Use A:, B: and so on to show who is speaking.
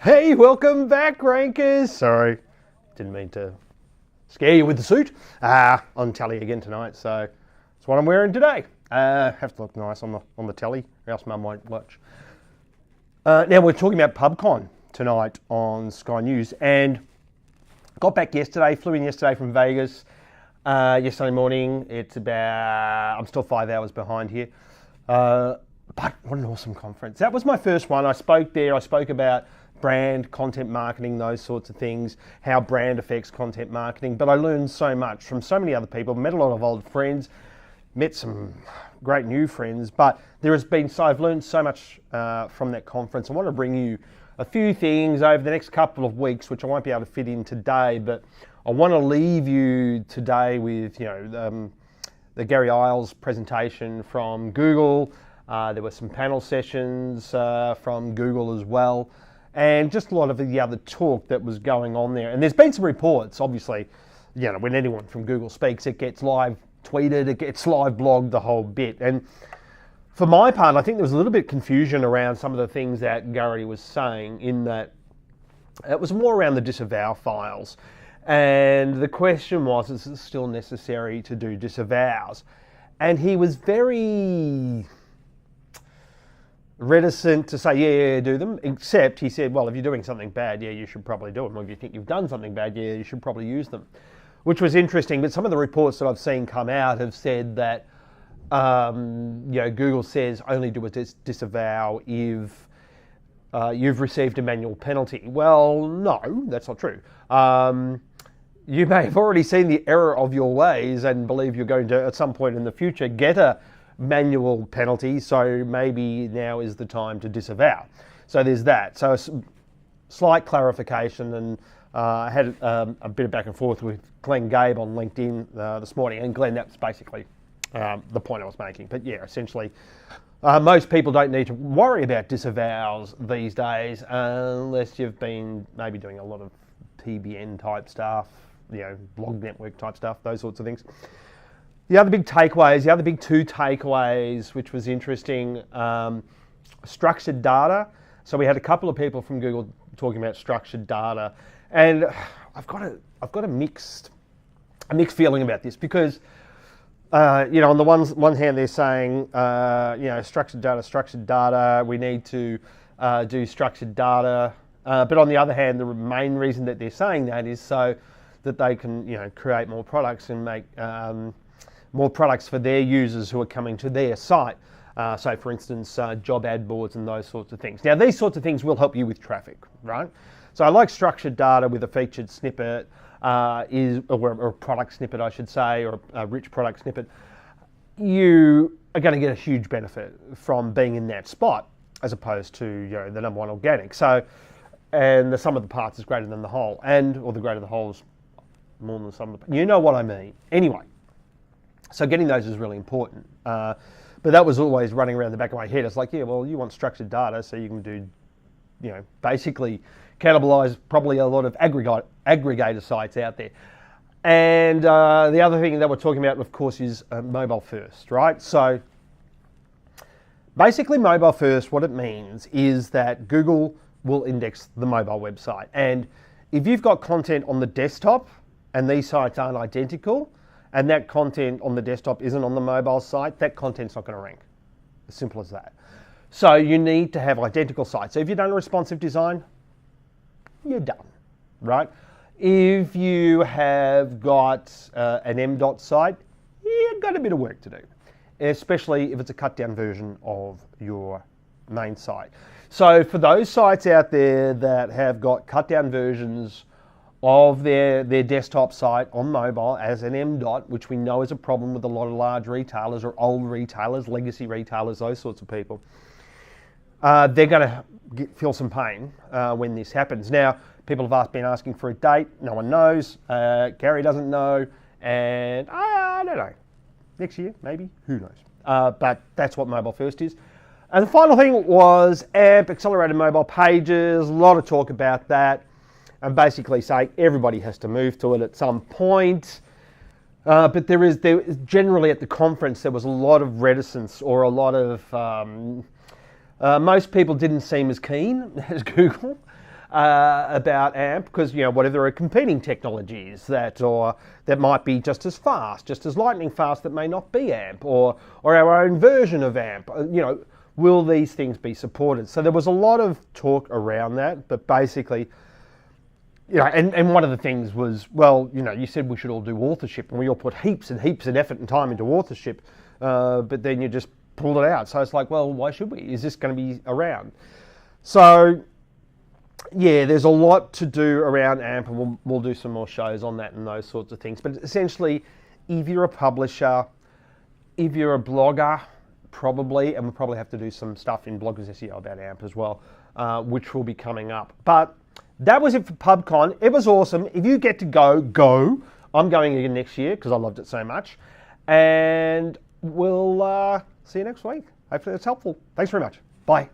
A: Hey, welcome back, Rankers. Sorry, didn't mean to scare you with the suit. On telly again tonight, so that's what I'm wearing today. Have to look nice on the telly, or else Mum won't watch. Now we're talking about Pubcon tonight on Sky News, and got back yesterday. Flew in yesterday from Vegas. Yesterday morning. It's about. I'm still 5 hours behind here. But what an awesome conference. That was my first one. I spoke there. I spoke about brand, content marketing, those sorts of things, how brand affects content marketing. But I learned so much from so many other people, met a lot of old friends, met some great new friends. But I've learned so much from that conference. I want to bring you a few things over the next couple of weeks, which I won't be able to fit in today, but I want to leave you today with, the Gary Isles presentation from Google. There were some panel sessions from Google as well, and just a lot of the other talk that was going on there. And there's been some reports, obviously, when anyone from Google speaks, it gets live tweeted, it gets live blogged, the whole bit. And for my part, I think there was a little bit of confusion around some of the things that Gary was saying, in that it was more around the disavow files. And the question was, is it still necessary to do disavows? And he was very reticent to say, yeah, do them, except he said, well, if you're doing something bad, yeah, you should probably do them. Or if you think you've done something bad, yeah, you should probably use them, which was interesting. But some of the reports that I've seen come out have said that, Google says only do a disavow if you've received a manual penalty. Well, no, that's not true. You may have already seen the error of your ways and believe you're going to, at some point in the future, get a manual penalty, so maybe now is the time to disavow. So there's that. So a slight clarification, and I had a bit of back and forth with Glenn Gabe on LinkedIn this morning, and Glenn, that's basically the point I was making. But yeah, essentially, most people don't need to worry about disavows these days unless you've been maybe doing a lot of TBN type stuff, blog network type stuff, those sorts of things. The other big two takeaways, which was interesting, structured data. So we had a couple of people from Google talking about structured data, and I've got a mixed feeling about this, because on the one hand they're saying structured data, we need to do structured data, but on the other hand, the main reason that they're saying that is so that they can create more products and make more products for their users who are coming to their site. So for instance, job ad boards and those sorts of things. Now these sorts of things will help you with traffic, right? So I like structured data with a featured snippet, or a product snippet I should say, or a rich product snippet. You are going to get a huge benefit from being in that spot, as opposed to the number one organic. So, and the sum of the parts is greater than the whole, or the greater the whole is more than the sum of the parts. You know what I mean. Anyway. So getting those is really important. But that was always running around the back of my head. It's like, yeah, well, you want structured data so you can do, basically cannibalize probably a lot of aggregator sites out there. And the other thing that we're talking about, of course, is mobile first, right? So basically mobile first, what it means is that Google will index the mobile website. And if you've got content on the desktop and these sites aren't identical, and that content on the desktop isn't on the mobile site, that content's not going to rank. As simple as that. So you need to have identical sites. So if you've done a responsive design, you're done, right? If you have got an M.dot site, you've got a bit of work to do, especially if it's a cut down version of your main site. So for those sites out there that have got cut down versions of their desktop site on mobile as an M.dot, which we know is a problem with a lot of large retailers or old retailers, legacy retailers, those sorts of people, they're going to feel some pain when this happens. Now, people have been asking for a date. No one knows. Gary doesn't know. And I don't know. Next year, maybe. Who knows? But that's what mobile first is. And the final thing was AMP, Accelerated Mobile Pages. A lot of talk about that. And basically saying everybody has to move to it at some point. But there is generally at the conference, there was a lot of reticence, or a lot of, most people didn't seem as keen as Google. about AMP, because whatever there are competing technologies that might be just as fast, just as lightning fast, that may not be AMP, or our own version of AMP. Will these things be supported? So there was a lot of talk around that, but basically, and one of the things was, well, you said we should all do authorship, and we all put heaps and heaps of effort and time into authorship, but then you just pulled it out. So it's like, well, why should we? Is this going to be around? So yeah, there's a lot to do around AMP, and we'll do some more shows on that and those sorts of things. But essentially, if you're a publisher, if you're a blogger, probably, and we'll probably have to do some stuff in Bloggers SEO about AMP as well, which will be coming up. But that was it for Pubcon. It was awesome. If you get to go. I'm going again next year because I loved it so much. And we'll see you next week. Hopefully it's helpful. Thanks very much. Bye.